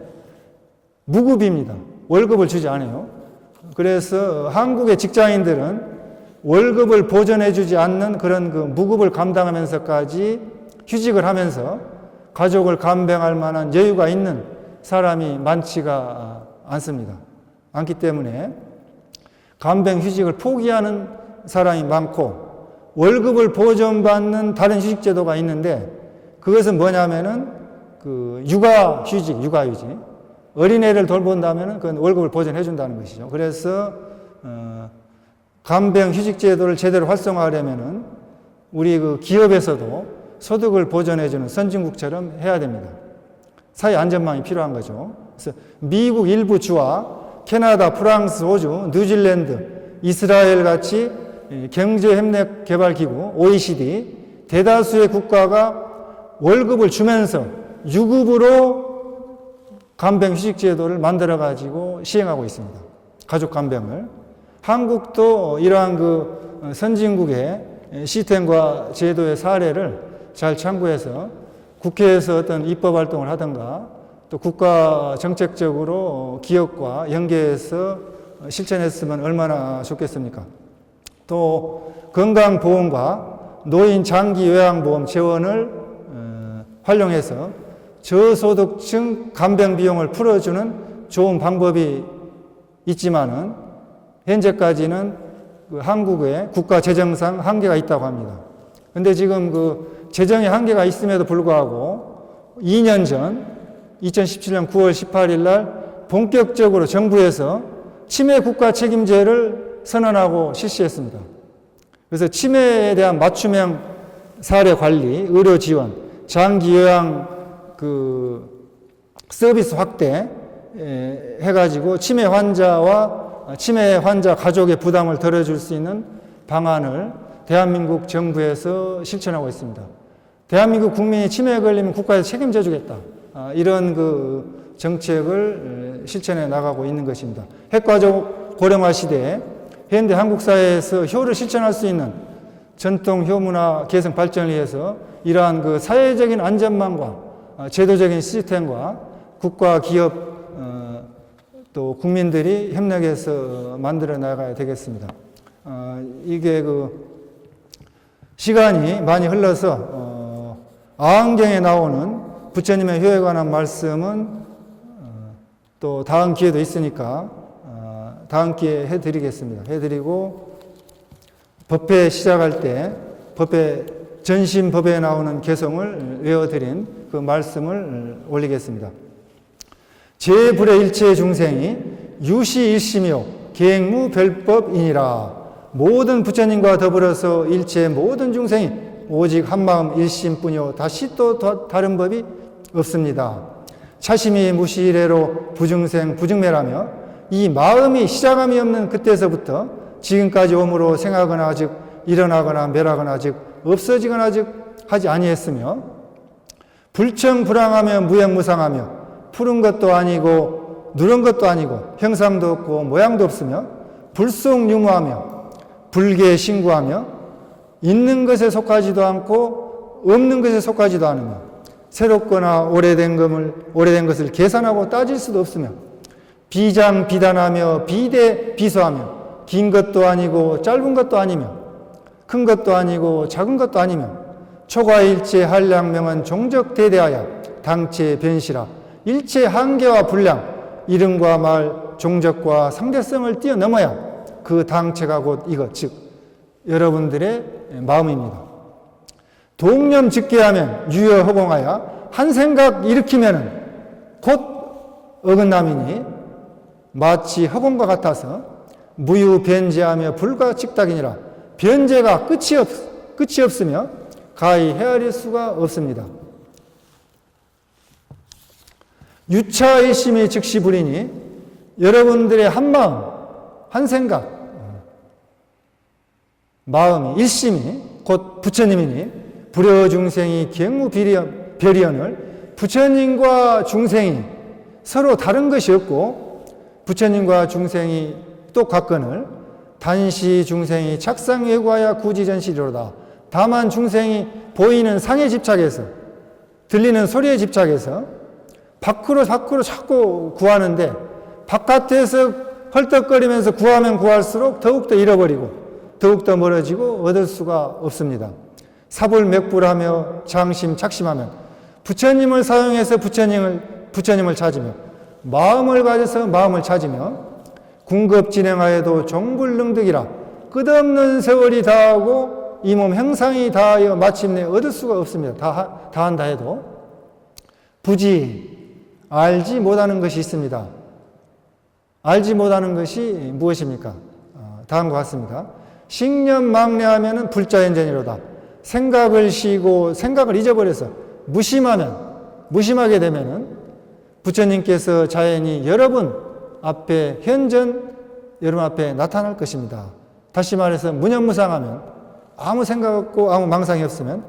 S1: 무급입니다. 월급을 주지 않아요. 그래서 한국의 직장인들은 월급을 보전해주지 않는 그런 그 무급을 감당하면서까지 휴직을 하면서 가족을 간병할 만한 여유가 있는 사람이 많지가 않습니다. 않기 때문에 간병휴직을 포기하는 사람이 많고 월급을 보전받는 다른 휴직제도가 있는데 그것은 뭐냐면은 그 육아휴직. 어린애를 돌본다면은 그건 월급을 보전해준다는 것이죠. 그래서 간병휴직제도를 제대로 활성화하려면은 우리 그 기업에서도 소득을 보전해주는 선진국처럼 해야 됩니다. 사회 안전망이 필요한 거죠. 그래서 미국 일부 주와 캐나다, 프랑스, 호주, 뉴질랜드, 이스라엘 같이 경제협력개발기구 OECD 대다수의 국가가 월급을 주면서 유급으로 간병휴직제도를 만들어가지고 시행하고 있습니다. 가족 간병을. 한국도 이러한 그 선진국의 시스템과 제도의 사례를 잘 참고해서 국회에서 어떤 입법 활동을 하든가 또 국가 정책적으로 기업과 연계해서 실천했으면 얼마나 좋겠습니까? 또 건강보험과 노인 장기 요양보험 재원을 활용해서 저소득층 간병 비용을 풀어주는 좋은 방법이 있지만은 현재까지는 그 한국의 국가 재정상 한계가 있다고 합니다. 근데 지금 그 재정의 한계가 있음에도 불구하고 2년 전 2017년 9월 18일 날 본격적으로 정부에서 치매 국가 책임제를 선언하고 실시했습니다. 그래서 치매에 대한 맞춤형 사례 관리, 의료 지원, 장기 요양 그 서비스 확대 해가지고 치매 환자 가족의 부담을 덜어줄 수 있는 방안을 대한민국 정부에서 실천하고 있습니다. 대한민국 국민이 치매에 걸리면 국가에서 책임져 주겠다. 이런 그 정책을 실천해 나가고 있는 것입니다. 핵가족 고령화 시대에 현대 한국 사회에서 효를 실천할 수 있는 전통 효문화 개성 발전을 위해서 이러한 그 사회적인 안전망과 제도적인 시스템과 국가, 기업, 또 국민들이 협력해서 만들어 나가야 되겠습니다. 이게 그 시간이 많이 흘러서 아항경에 나오는 부처님의 효에 관한 말씀은 또 다음 기회도 있으니까 다음 기회에 해드리겠습니다. 해드리고 법회 시작할 때 전심법에 나오는 개성을 외워드린 그 말씀을 올리겠습니다. 제불의 일체 중생이 유시일심이요 계행무 별법이니라. 모든 부처님과 더불어서 일체 모든 중생이 오직 한마음 일심뿐이요 다시 또 다른 법이 없습니다. 차심이 무시이래로 부중생 부중매라며 이 마음이 시작함이 없는 그때서부터 지금까지 오므로 생하거나 아직 일어나거나 멸하거나 아직 없어지거나 아직 하지 아니했으며 불청불황하며 무형무상하며 푸른 것도 아니고 누런 것도 아니고 형상도 없고 모양도 없으며 불속유무하며 불계신구하며 있는 것에 속하지도 않고 없는 것에 속하지도 않으며 새롭거나 오래된 것을 계산하고 따질 수도 없으며 비장비단하며 비대비소하며 긴 것도 아니고 짧은 것도 아니며 큰 것도 아니고 작은 것도 아니며 초과일체 한량명은 종적대대하여 당체 변시라 일체 한계와 분량 이름과 말 종적과 상대성을 뛰어넘어야 그 당체가 곧 이것 즉 여러분들의 마음입니다. 동념 즉계하면 유여허공하여 한 생각 일으키면 곧 어긋남이니 마치 허공과 같아서 무유변제하며 불가측닥이니라. 변제가 끝이 없으며 가히 헤아릴 수가 없습니다. 유차일심이 즉시불이니 여러분들의 한마음, 한 생각, 마음이 일심이 곧 부처님이니 불여중생이 갱무별이언을 부처님과 중생이 서로 다른 것이 없고 부처님과 중생이 똑같거늘 단시 중생이 착상외구하여 구지전시리로다. 다만 중생이 보이는 상에 집착해서 들리는 소리에 집착해서 밖으로 자꾸 구하는데 바깥에서 헐떡거리면서 구하면 구할수록 더욱더 잃어버리고 더욱더 멀어지고 얻을 수가 없습니다. 사불맥불하며 장심 착심하면 부처님을 사용해서 부처님을 찾으며 마음을 가져서 마음을 찾으며 궁급 진행하여도 종불능득이라 끝없는 세월이 다하고 이 몸 행상이 다하여 마침내 얻을 수가 없습니다. 다한다 해도 부지 알지 못하는 것이 있습니다. 알지 못하는 것이 무엇입니까? 다음과 같습니다. 식념망래하면 불자연전이로다. 생각을 쉬고 생각을 잊어버려서 무심하게 되면은 부처님께서 자연히 여러분 앞에 여러분 앞에 나타날 것입니다. 다시 말해서 무념무상하면 아무 생각 없고 아무 망상이 없으면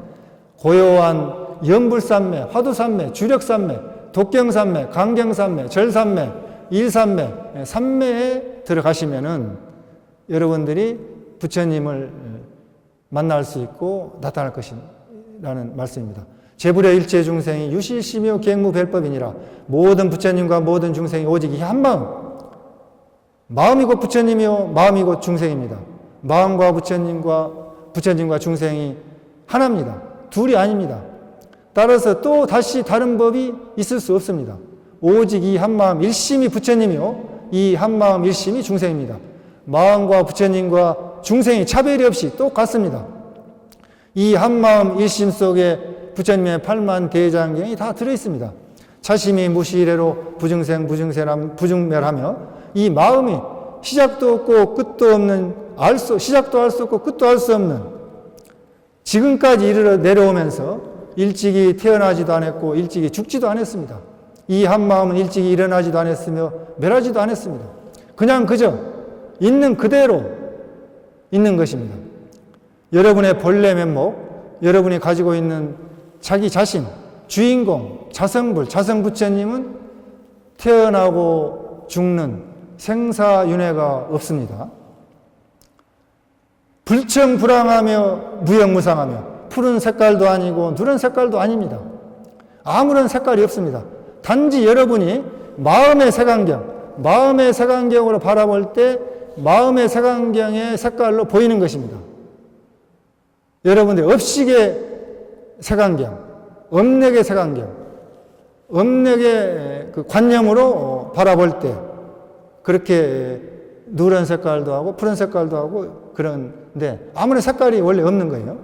S1: 고요한 연불산매, 화두산매, 주력산매, 독경산매, 강경산매, 절산매, 일산매, 산매에 들어가시면은 여러분들이 부처님을 만날 수 있고 나타날 것이라는 말씀입니다. 제불의 일체 중생이 유실시며 갱무별법이니라. 모든 부처님과 모든 중생이 오직 이 한 마음이 곧 부처님이요 마음이 곧 중생입니다. 마음과 부처님과 중생이 하나입니다. 둘이 아닙니다. 따라서 또 다시 다른 법이 있을 수 없습니다. 오직 이 한마음 일심이 부처님이요 이 한마음 일심이 중생입니다. 마음과 부처님과 중생이 차별이 없이 똑같습니다. 이 한마음 일심 속에 부처님의 8만 대장경이 다 들어있습니다. 차심이 무시이래로 부증멸하며 이 마음이 시작도 없고 끝도 없는 시작도 할 수 없고 끝도 할 수 없는 지금까지 이르러 내려오면서 일찍이 태어나지도 않았고 일찍이 죽지도 않았습니다. 이 한마음은 일찍이 일어나지도 않았으며 멸하지도 않았습니다. 그냥 그저 있는 그대로 있는 것입니다. 여러분의 본래 면목, 여러분이 가지고 있는 자기 자신, 주인공, 자성불, 자성부처님은 태어나고 죽는 생사윤회가 없습니다. 불청불황하며 무형무상하며 푸른 색깔도 아니고 누런 색깔도 아닙니다. 아무런 색깔이 없습니다. 단지 여러분이 마음의 색안경으로 바라볼 때 마음의 색안경의 색깔로 보이는 것입니다. 여러분들 업식의 색안경, 업력의 색안경, 업력의 그 관념으로 바라볼 때 그렇게 누런 색깔도 하고 푸른 색깔도 하고 그런데 아무런 색깔이 원래 없는 거예요.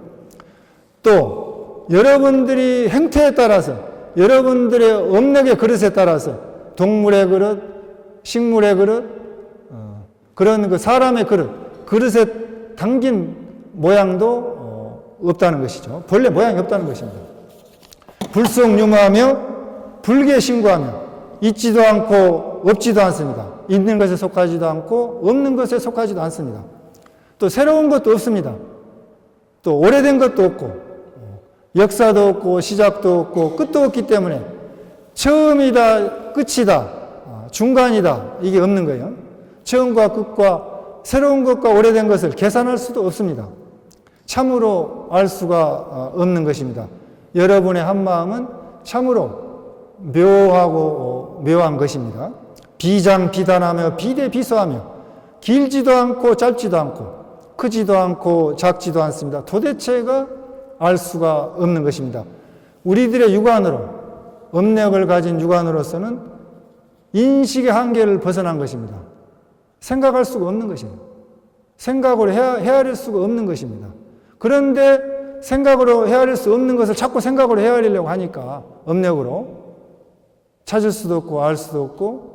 S1: 또 여러분들이 행태에 따라서 여러분들의 업력의 그릇에 따라서 동물의 그릇, 식물의 그릇, 그런 그 사람의 그릇에 담긴 모양도 없다는 것이죠. 본래 모양이 없다는 것입니다. 불성유무하며 불계신고하며 있지도 않고 없지도 않습니다. 있는 것에 속하지도 않고 없는 것에 속하지도 않습니다. 또 새로운 것도 없습니다. 또 오래된 것도 없고 역사도 없고 시작도 없고 끝도 없기 때문에 처음이다 끝이다 중간이다 이게 없는 거예요. 처음과 끝과 새로운 것과 오래된 것을 계산할 수도 없습니다. 참으로 알 수가 없는 것입니다. 여러분의 한마음은 참으로 묘하고 묘한 것입니다. 비장비단하며 비대비소하며 길지도 않고 짧지도 않고 크지도 않고 작지도 않습니다. 도대체가 알 수가 없는 것입니다. 우리들의 육안으로 업력을 가진 육안으로서는 인식의 한계를 벗어난 것입니다. 생각할 수가 없는 것입니다. 생각으로 헤아릴 수가 없는 것입니다. 그런데 생각으로 헤아릴 수 없는 것을 자꾸 생각으로 헤아리려고 하니까 업력으로 찾을 수도 없고 알 수도 없고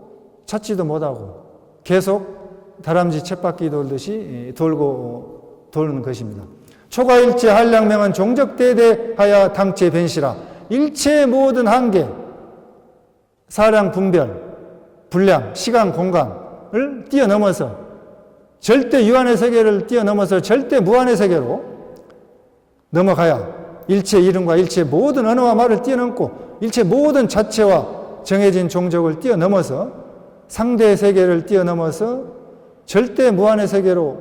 S1: 찾지도 못하고 계속 다람쥐 쳇바퀴 돌듯이 도는 것입니다. 초가일체 한량명은 종적대대하여 당체 변시라. 일체의 모든 한계, 사량 분별, 분량, 시간, 공간을 뛰어넘어서 절대 유한의 세계를 뛰어넘어서 절대 무한의 세계로 넘어가야 일체 이름과 일체 모든 언어와 말을 뛰어넘고 일체 모든 자체와 정해진 종족을 뛰어넘어서 상대의 세계를 뛰어넘어서 절대 무한의 세계로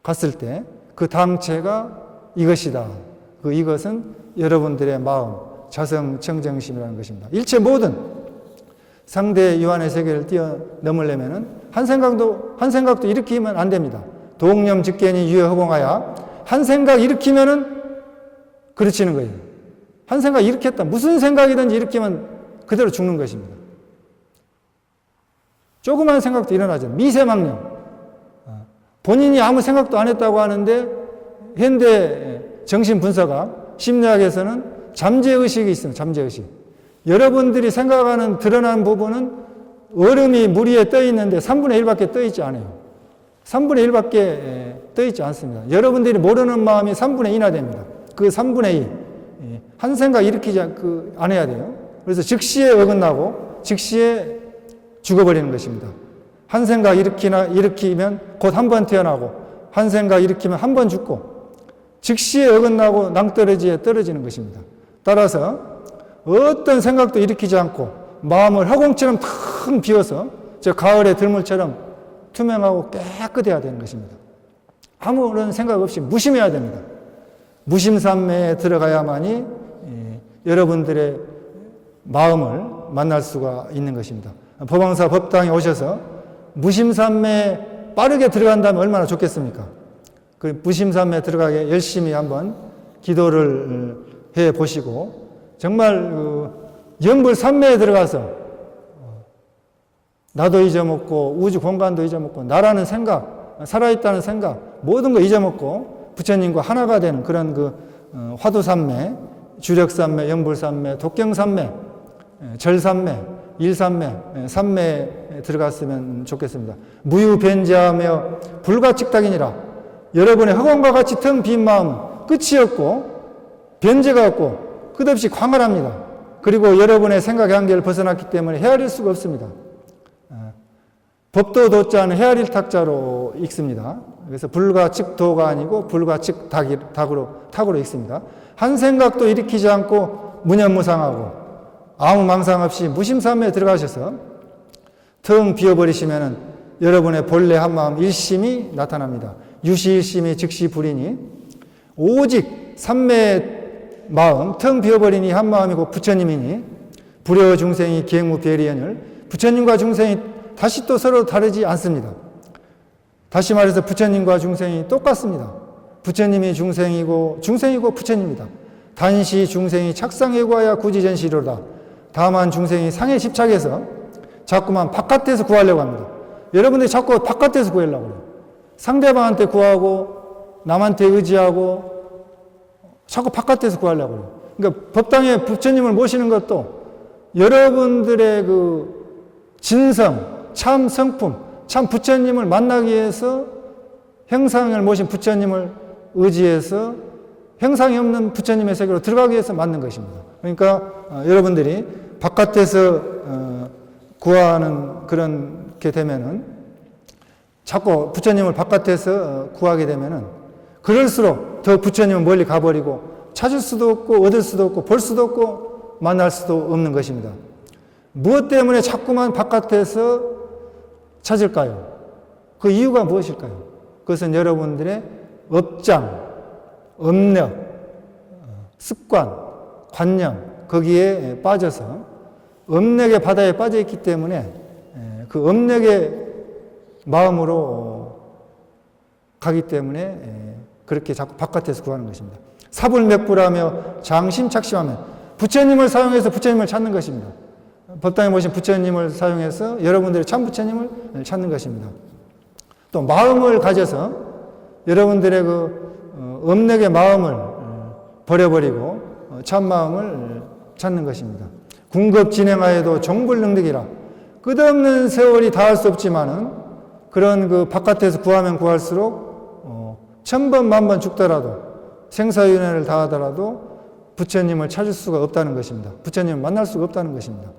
S1: 갔을 때 그 당체가 이것이다. 그 이것은 여러분들의 마음, 자성청정심이라는 것입니다. 일체 모든 상대의 유한의 세계를 뛰어넘으려면 한 생각도 일으키면 안 됩니다. 동념직견이 유효허공하야 한 생각 일으키면은 그르치는 거예요. 한 생각 일으켰다. 무슨 생각이든지 일으키면 그대로 죽는 것입니다. 조그만 생각도 일어나죠. 미세망령. 본인이 아무 생각도 안 했다고 하는데 현대 정신분석학, 심리학에서는 잠재의식이 있습니다. 잠재의식. 여러분들이 생각하는 드러난 부분은 얼음이 물 위에 떠 있는데 3분의 1밖에 떠 있지 않아요. 3분의 1밖에 떠 있지 않습니다. 여러분들이 모르는 마음이 3분의 2나 됩니다. 그 3분의 2. 한 생각 일으키지 안 해야 돼요. 그래서 즉시에 어긋나고 즉시에 죽어버리는 것입니다. 한 생각 일으키면 곧 한 번 태어나고 한 생각 일으키면 한 번 죽고 즉시에 어긋나고 낭떠러지에 떨어지는 것입니다. 따라서 어떤 생각도 일으키지 않고 마음을 허공처럼 텅 비워서 저 가을의 들물처럼 투명하고 깨끗해야 되는 것입니다. 아무런 생각 없이 무심해야 됩니다. 무심삼매에 들어가야만이 여러분들의 마음을 만날 수가 있는 것입니다. 법왕사 법당에 오셔서 무심삼매에 빠르게 들어간다면 얼마나 좋겠습니까? 그 무심삼매에 들어가게 열심히 한번 기도를 해 보시고 정말 연불삼매에 들어가서 나도 잊어먹고 우주 공간도 잊어먹고 나라는 생각, 살아있다는 생각 모든 거 잊어먹고 부처님과 하나가 되는 그런 화두삼매, 주력삼매, 연불삼매, 독경삼매, 절삼매, 일삼매, 삼매에 들어갔으면 좋겠습니다. 무유변제하며 불가측탁이니라. 여러분의 허공과 같이 텅 빈 마음은 끝이 없고 변제가 없고 끝없이 광활합니다. 그리고 여러분의 생각의 한계를 벗어났기 때문에 헤아릴 수가 없습니다. 법도 도자는 헤아릴 탁자로 읽습니다. 그래서 불가측도가 아니고 불가측탁으로 읽습니다. 한 생각도 일으키지 않고 무념무상하고 아무 망상 없이 무심삼매에 들어가셔서 텅 비워버리시면은 여러분의 본래 한마음 일심이 나타납니다. 유시일심이 즉시불이니 오직 삼매의 마음 텅 비워버리니 한마음이고 부처님이니 불여 중생이 기행무별이연을 부처님과 중생이 다시 또 서로 다르지 않습니다. 다시 말해서 부처님과 중생이 똑같습니다. 부처님이 중생이고 부처님이다. 단시 중생이 착상에 구하여 구지전시로다. 다만 중생이 상에 집착해서 자꾸만 바깥에서 구하려고 합니다. 여러분들이 자꾸 바깥에서 구하려고 해요. 상대방한테 구하고 남한테 의지하고 자꾸 바깥에서 구하려고 해요. 그러니까 법당에 부처님을 모시는 것도 여러분들의 진성, 참 성품, 참 부처님을 만나기 위해서 형상을 모신 부처님을 의지해서 형상이 없는 부처님의 세계로 들어가기 위해서 만든 것입니다. 그러니까 여러분들이 바깥에서 구하는 그런 게 되면은 자꾸 부처님을 바깥에서 구하게 되면은 그럴수록 더 부처님은 멀리 가버리고 찾을 수도 없고 얻을 수도 없고 볼 수도 없고 만날 수도 없는 것입니다. 무엇 때문에 자꾸만 바깥에서 찾을까요? 그 이유가 무엇일까요? 그것은 여러분들의 업장, 업력, 습관, 관념 거기에 빠져서 업력의 바다에 빠져 있기 때문에 그 업력의 마음으로 가기 때문에 그렇게 자꾸 바깥에서 구하는 것입니다. 사불맥불하며 장심착심하면 부처님을 사용해서 부처님을 찾는 것입니다. 법당에 모신 부처님을 사용해서 여러분들의 참 부처님을 찾는 것입니다. 또 마음을 가져서 여러분들의 업력의 마음을 버려버리고 참 마음을 찾는 것입니다. 궁급 진행하여도 종불능력이라 끝없는 세월이 다할 수 없지만은 그런 바깥에서 구하면 구할수록 천번 만번 죽더라도 생사윤회를 다하더라도 부처님을 찾을 수가 없다는 것입니다. 부처님을 만날 수가 없다는 것입니다.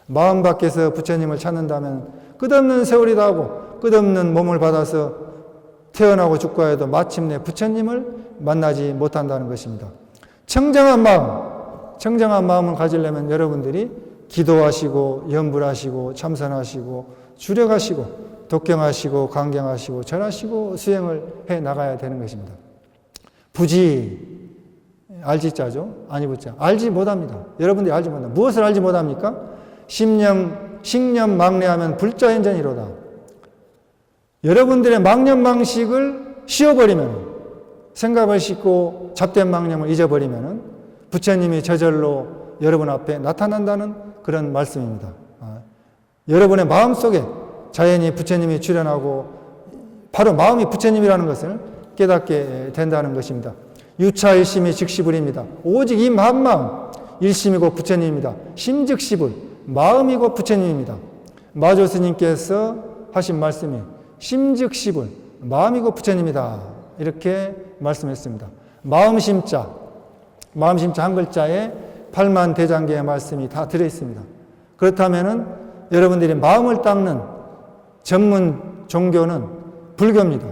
S1: 마음 밖에서 부처님을 찾는다면 끝없는 세월이 다하고 끝없는 몸을 받아서 태어나고 죽고 해도 마침내 부처님을 만나지 못한다는 것입니다. 청정한 마음을 가지려면 여러분들이 기도하시고 염불하시고 참선하시고 주력하시고 독경하시고 강경하시고 절하시고 수행을 해 나가야 되는 것입니다. 부지 알지자죠? 아니부자 알지 못합니다. 여러분들이 알지 못합니다. 무엇을 알지 못합니까? 식념 망래하면 불자현전이로다. 여러분들의 망념망식을 씌워버리면, 생각을 싣고 잡된 망념을 잊어버리면 부처님이 저절로 여러분 앞에 나타난다는 그런 말씀입니다. 여러분의 마음속에 자연히 부처님이 출현하고 바로 마음이 부처님이라는 것을 깨닫게 된다는 것입니다. 유차일심이 즉시불입니다. 오직 이 한마음, 일심이고 부처님입니다. 심즉시불, 마음이고 부처님입니다. 마조 스님께서 하신 말씀이 심즉시불, 마음이고 부처님이다. 이렇게 말씀했습니다. 마음심자 한 글자에 8만 대장계의 말씀이 다 들어있습니다. 그렇다면은 여러분들이 마음을 닦는 전문 종교는 불교입니다.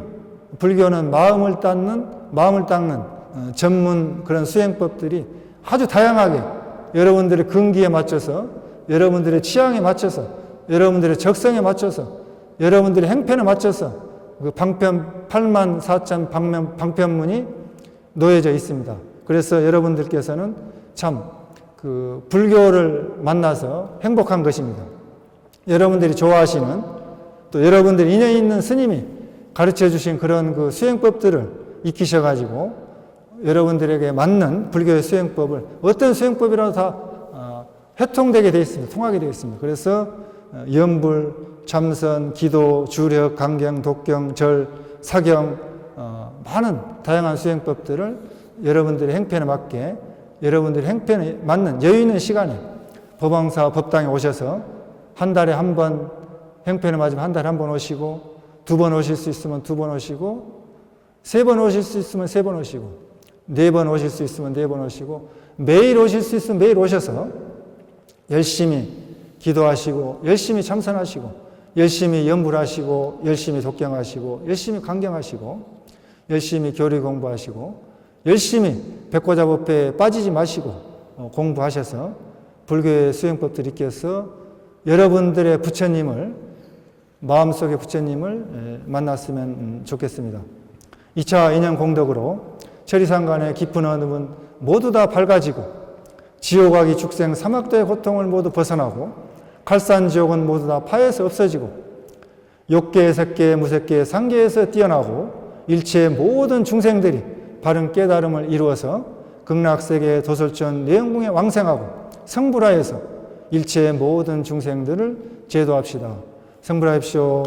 S1: 불교는 마음을 닦는 전문 그런 수행법들이 아주 다양하게 여러분들의 근기에 맞춰서, 여러분들의 취향에 맞춰서, 여러분들의 적성에 맞춰서, 여러분들의 행편에 맞춰서 그 8만 4천 방편문이 놓여져 있습니다. 그래서 여러분들께서는 참 그 불교를 만나서 행복한 것입니다. 여러분들이 좋아하시는, 또 여러분들이 인연 있는 스님이 가르쳐 주신 그런 그 수행법들을 익히셔가지고 여러분들에게 맞는 불교의 수행법을 어떤 수행법이라도 다 회통되게 되어 있습니다. 통하게 되어 있습니다. 그래서 염불, 참선, 기도, 주력, 강경, 독경, 절, 사경, 많은 다양한 수행법들을 여러분들의 행편에 맞게, 여러분들의 행편에 맞는 여유 있는 시간에 법왕사 법당에 오셔서 한 달에 한 번, 행편에 맞으면 한 달에 한 번 오시고, 2번 오실 수 있으면 2번 오시고, 3번 오실 수 있으면 3번 오시고, 4번 오실 수 있으면 4번 오시고, 매일 오실 수 있으면 매일 오셔서 열심히 기도하시고, 열심히 참선하시고, 열심히 염불하시고, 열심히 독경하시고, 열심히 강경하시고, 열심히 교리 공부하시고, 열심히 백고자법회에 빠지지 마시고 공부하셔서 불교의 수행법들 익혀서 여러분들의 부처님을, 마음속의 부처님을 만났으면 좋겠습니다. 2차 인연 공덕으로 천리상간의 깊은 어둠은 모두 다 밝아지고, 지옥악이 죽생 사막도의 고통을 모두 벗어나고, 칼산지옥은 모두 다 파에서 없어지고, 욕계, 색계, 무색계, 상계에서 뛰어나고, 일체의 모든 중생들이 바른 깨달음을 이루어서 극락세계 도솔천 내영궁에 왕생하고 성불하여서 일체의 모든 중생들을 제도합시다. 성불하십시오.